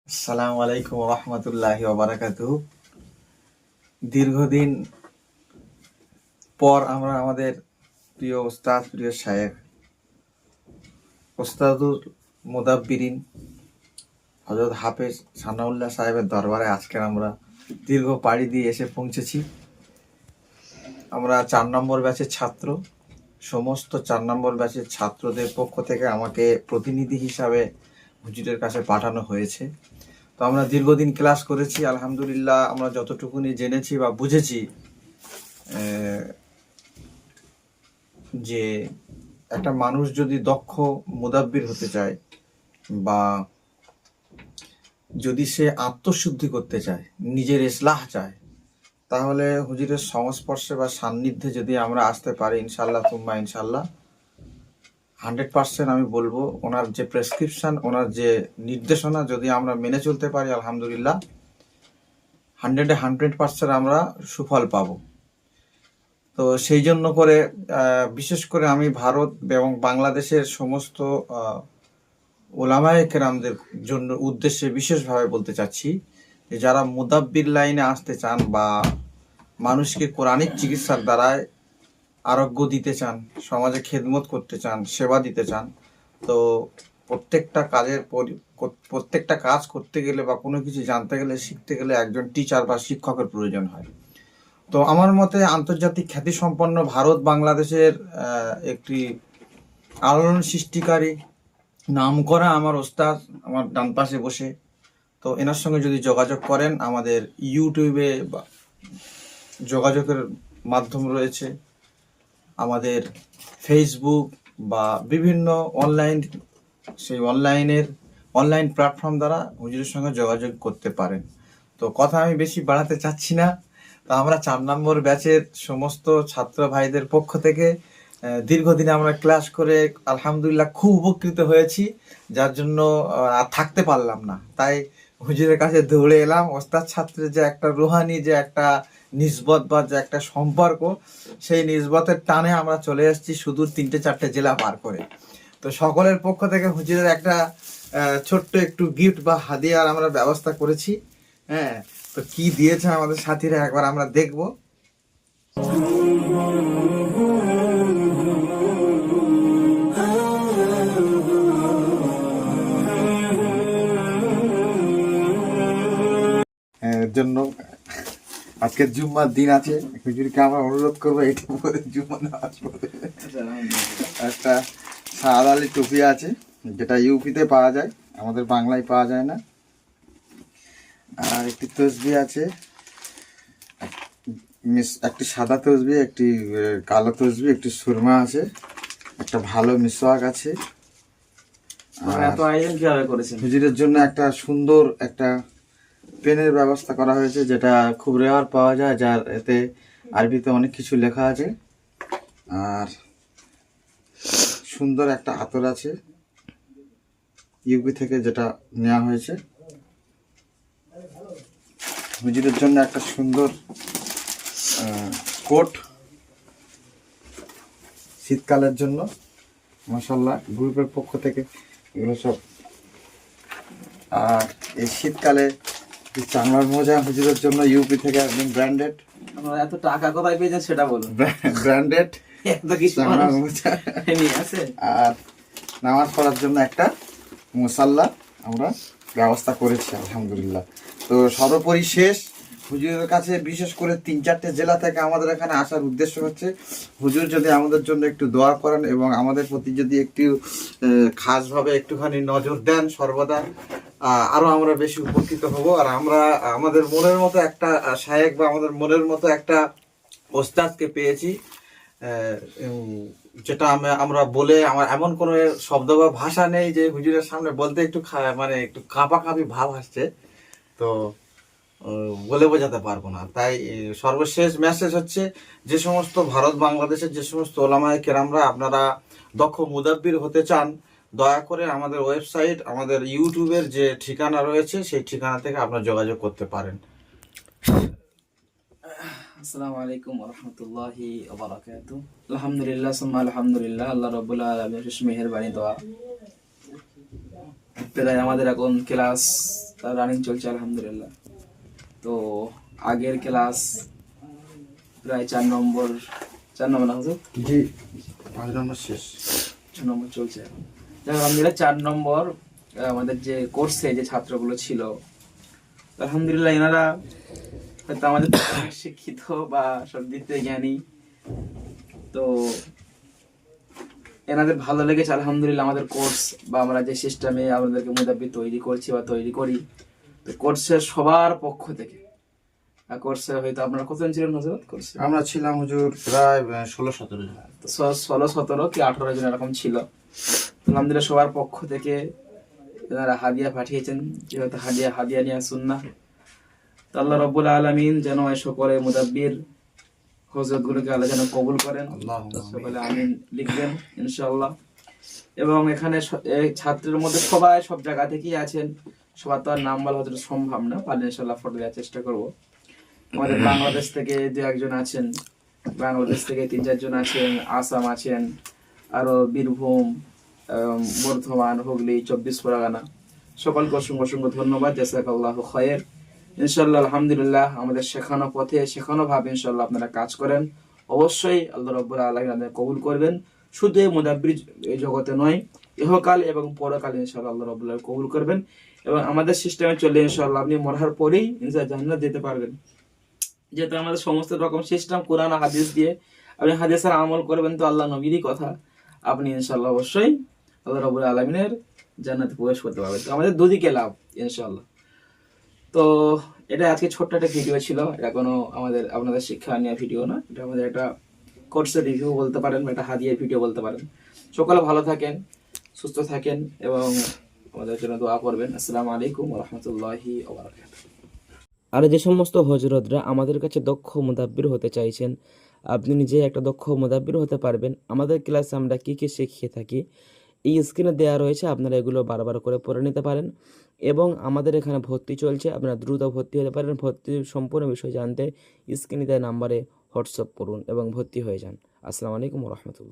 আসসালামু আলাইকুম রহমতুল্লাহি ওবারাকাতুহু। দীর্ঘদিন পর আমরা আমাদের প্রিয় ওস্তাদ, প্রিয় শায়েখ ওস্তাদুল মুদাব্বিরিন হযরত হাফেজ সানাউল্লাহ সাহেবের দরবারে আজকে আমরা দীর্ঘ পাড়ি দিয়ে এসে পৌঁছেছি। আমরা 4 নম্বর ব্যাচের ছাত্র। সমস্ত 4 নম্বর ব্যাচের ছাত্রদের পক্ষ থেকে আমাকে প্রতিনিধি হিসাবে হুজুরের কাছে পাঠানো হয়েছে। তো আমরা দীর্ঘদিন ক্লাস করেছি, আলহামদুলিল্লাহ। আমরা যতটুকুনি জেনেছি বা বুঝেছি যে একটা মানুষ যদি দক্ষ মুদাব্বির হতে চায় বা যদি সে আত্মশুদ্ধি করতে চায়, নিজের ইসলাহ চায়, তাহলে হুজুরের সংস্পর্শে বা সান্নিধ্যে যদি আমরা আসতে পারি, ইনশাল্লাহ তুম্মা ইনশাল্লাহ 100% আমি বলবো, ওনার যে প্রেসক্রিপশন, ওনার যে নির্দেশনা যদি আমরা মেনে চলতে পারি, আলহামদুলিল্লাহ 100% আমরা সুফল পাবো। তো সেই জন্য করে বিশেষ করে আমি ভারত এবং বাংলাদেশের সমস্ত ওলামায়ে কেরামদের জন্য উদ্দেশ্যে বিশেষভাবে বলতে চাচ্ছি যে যারা মুদাব্বির লাইনে আসতে চান বা মানুষকে কোরআনিক চিকিৎসার দ্বারায় আরোগ্য দিতে চান, সমাজে খেদমত করতে চান, সেবা দিতে চান, তো প্রত্যেকটা কাজ করতে গেলে বা কোনো কিছু জানতে গেলে, শিখতে গেলে একজন টিচার বা শিক্ষকের প্রয়োজন হয়। তো আমার মতে আন্তর্জাতিক খ্যাতিসম্পন্ন ভারত বাংলাদেশের একটি আলোড়ন সৃষ্টিকারী নামকরা আমার ওস্তাদ আমার ডান পাশে বসে। তো এনার সঙ্গে যদি যোগাযোগ করেন, আমাদের ইউটিউবে যোগাযোগের মাধ্যম রয়েছে, আমাদের ফেসবুক বা বিভিন্ন অনলাইন প্ল্যাটফর্ম দ্বারা হুজুরের সঙ্গে যোগাযোগ করতে পারেন। তো কথা আমি বেশি বাড়াতে চাচ্ছি না। তো আমরা 4 নম্বর ব্যাচের সমস্ত ছাত্র ভাইদের পক্ষ থেকে দীর্ঘদিন আমরা ক্লাস করে আলহামদুলিল্লাহ খুব উপকৃত হয়েছি, যার জন্য আর থাকতে পারলাম না। তাই হুজুরের কাছে দৌড়ে এলাম। ওস্তাদ ছাত্রের যে একটা রুহানি যে একটা নিসবত বা যে একটা সম্পর্ক, সেই নিসবতের টানে আমরা চলে এসেছি সুদূর 3-4টে জেলা পার করে। তো সকলের পক্ষ থেকে হুজুরের একটা ছোট্ট একটু গিফট বা হাদিয়ার আমরা ব্যবস্থা করেছি। হ্যাঁ, তো কি দিয়েছে আমাদের সাথীরা একবার আমরা দেখবো। এর জন্য আজকে জুম্মার দিন আছে, হুজুরকে আমরা অনুরোধ করবো এটা পরে জুম্মা নামাজ পড়ে একটা সাদ আলী টুপি আছে, যেটা ইউপিতে পাওয়া যায়, আমাদের বাংলায় পাওয়া যায় না। আর একটি তসবি আছে, একটি সাদা তসবি, একটি কালো তসবি, একটি সুরমা আছে, একটা ভালো মিসওয়াক আছে। হুজুরের জন্য একটা সুন্দর একটা পেনের ব্যবস্থা করা হয়েছে, যেটা খুব রেয়ার পাওয়া যায়, যার এতে আরবিতে অনেক কিছু লেখা আছে। আর সুন্দর একটা আতর আছে ইউপি থেকে, যেটা নেওয়া হয়েছে। হুজুরের জন্য একটা সুন্দর কোট শীতকালের জন্য, মাশাআল্লাহ গ্রুপের পক্ষ থেকে এগুলো সব। আর এই শীতকালে চামড়ার মোজা হুজুরের জন্য ইউপি থেকে একদম ব্র্যান্ডেড। আমরা এত টাকা কোথায় পেয়েছেন সেটা বলুন। ব্র্যান্ডেড এত কিছু চামড়ার মোজা নিয়ে আছে। আর নামাজ পড়ার জন্য একটা মুসাল্লা আমরা ব্যবস্থা করেছি, আলহামদুলিল্লাহ। তো সর্বোপরি শেষ হুজুরের কাছে বিশেষ করে 3-4টে জেলা থেকে আমাদের এখানে আসার উদ্দেশ্য হচ্ছে হুজুর যদি আমাদের জন্য একটু দোয়া করেন এবং আমাদের প্রতি যদি একটু খাসভাবে একটুখানি নজর দেন সর্বদা, আরো আমরা বেশি উপকৃত হব। আর আমরা আমাদের মনের মতো একটা শায়েখ বা আমাদের মনের মতো একটা ওস্তাদকে পেয়েছি, যেটা আমরা বলে আমার এমন কোনো শব্দ বা ভাষা নেই যে হুজুরের সামনে বলতে একটু মানে একটু কাঁপাকাঁপি ভাব আসছে, তো বলে বোঝাতে পারবো না। তাই সর্বশেষ মেসেজ হচ্ছে, যে সমস্ত ভারত বাংলাদেশের যে সমস্ত ওলামায়ে কেরামরা আপনারা দক্ষ মুদাব্বির হতে চান, দয়া করে আমাদের ওয়েবসাইট, আমাদের ইউটিউবের যে ঠিকানা রয়েছে সেই ঠিকানা থেকে আপনারা যোগাযোগ করতে পারেন। আসসালামু আলাইকুম ওয়া রাহমাতুল্লাহি ওয়া বারাকাতুহু। আলহামদুলিল্লাহ সুম্মা আলহামদুলিল্লাহ, আল্লাহ রাব্বুল আলামিনের শেষ মেহেরবানি দোয়া। প্রায় আমাদের এখন ক্লাস তার রানিং চলছে আলহামদুলিল্লাহ। তো আগের ক্লাস প্রায় 4 নম্বর না হুজুর? জি, 5 নম্বর শেষ। 6 নম্বর চলছে এখন। যাক আলহামদুলিল্লাহ 4 নম্বর আমাদের যে কোর্সে যে ছাত্রগুলো ছিল, আলহামদুলিল্লাহ এনারা হয়তো আমাদের থেকে অনেক শিক্ষিত বা সব দিক থেকে জ্ঞানী। তো এনাদের ভালো লেগেছে আলহামদুলিল্লাহ আমাদের কোর্স বা আমরা যে সিস্টেমে আমাদেরকে মুদাব্বির তৈরি করছি বা তৈরি করি। তো কোর্সের সবার পক্ষ থেকে কোর্সে হয়তো আপনারা কতজন ছিলেন হুজুর কোর্সে? আমরা ছিলাম হুজুর প্রায় 16-17 জন। 16-17 কি 18 জন এরকম ছিল। আলহামদুলিল্লাহ সবার পক্ষ থেকে এনারা হাদিয়া পাঠিয়েছেন, যেহেতু হাদিয়া নিয়ে সুন্নাহ। তো আল্লাহ রাব্বুল আলামিন যেন এই সকলে মুদাব্বির হযরতগুলোকে আল্লাহ যেন কবুল করেন, সকলে আমিন লিখবেন ইনশাআল্লাহ। এবং এখানে এই ছাত্রের মধ্যে সবাই সব জায়গা থেকেই আছেন, সবার তো আর নাম বলা হয়তো সম্ভব না, পারলে ইনশাআল্লাহ ফটো দেওয়ার চেষ্টা করব। আমাদের বাংলাদেশ থেকে 2-1 জন আছেন, বাংলাদেশ থেকে 3-4 জন আছেন, আসাম আছেন, আরো বীরভূম, বর্ধমান, হুগলি, 24 পরগনা। সকলকে অসংখ্য অসংখ্য ধন্যবাদ, জাযাকাল্লাহু খায়র। ইনশাআল্লাহ আলহামদুলিল্লাহ আমাদের শেখানো পথে শেখানো ভাবে ইনশাআল্লাহ আপনারা কাজ করেন, অবশ্যই আল্লাহ রাব্বুল আলামিন আপনাদের কবুল করবেন। শুধু এই মুদাব্বির এই জগতে নয়, ইহকাল এবং পরকালে ইনশাআল্লাহ আল্লাহ রাব্বুল আলামিন কবুল করবেন। এবং আমাদের সিস্টেমে চলে ইনশাআল্লাহ আপনি মরার পরেই ইনশাআল্লাহ জান্নাত যেতে পারবেন, যেহেতু আমাদের সমস্ত রকম সিস্টেম কোরআন ও হাদিস দিয়ে। আপনি হাদিসের আমল করবেন তো আল্লাহ নবীরই কথা, আপনি ইনশাআল্লাহ অবশ্যই আল্লাহ রাব্বুল আলামিনের জান্নাতে প্রবেশ করতে পারবেন। তো আমাদের দুদিকে লাভ ইনশাআল্লাহ। তো এটা আজকে ছোট্ট একটা ভিডিও ছিল, এটা কোনো আমাদের আপনাদের শিক্ষা নিয়ে ভিডিও না, এটা আমাদের একটা কোর্সের রিভিউ বলতে পারেন বা একটা হাদিয়ার ভিডিও বলতে পারেন। সকলে ভালো থাকেন, সুস্থ থাকেন এবং আমাদের জন্য দোয়া করবেন। আসসালামু আলাইকুম ওয়া রাহমাতুল্লাহি ওয়া বারাকাতুহু। আর যে সমস্ত হজরতরা আমাদের কাছে দক্ষ মুদাব্বির হতে চাইছেন, আপনি নিজে একটা দক্ষ মুদাব্বির হতে পারবেন। আমাদের ক্লাসে আমরা কী কী শিখিয়ে থাকি এই স্ক্রিনে দেওয়া রয়েছে, আপনারা এগুলো বারবার করে পড়ে নিতে পারেন। এবং আমাদের এখানে ভর্তি চলছে, আপনারা দ্রুত ভর্তি হতে পারেন। ভর্তির সম্পূর্ণ বিষয় জানতে স্ক্রিনে দেওয়া নাম্বারে হোয়াটসঅ্যাপ করুন এবং ভর্তি হয়ে যান। আসসালামু আলাইকুম ওয়া রাহমাতুল্লাহ।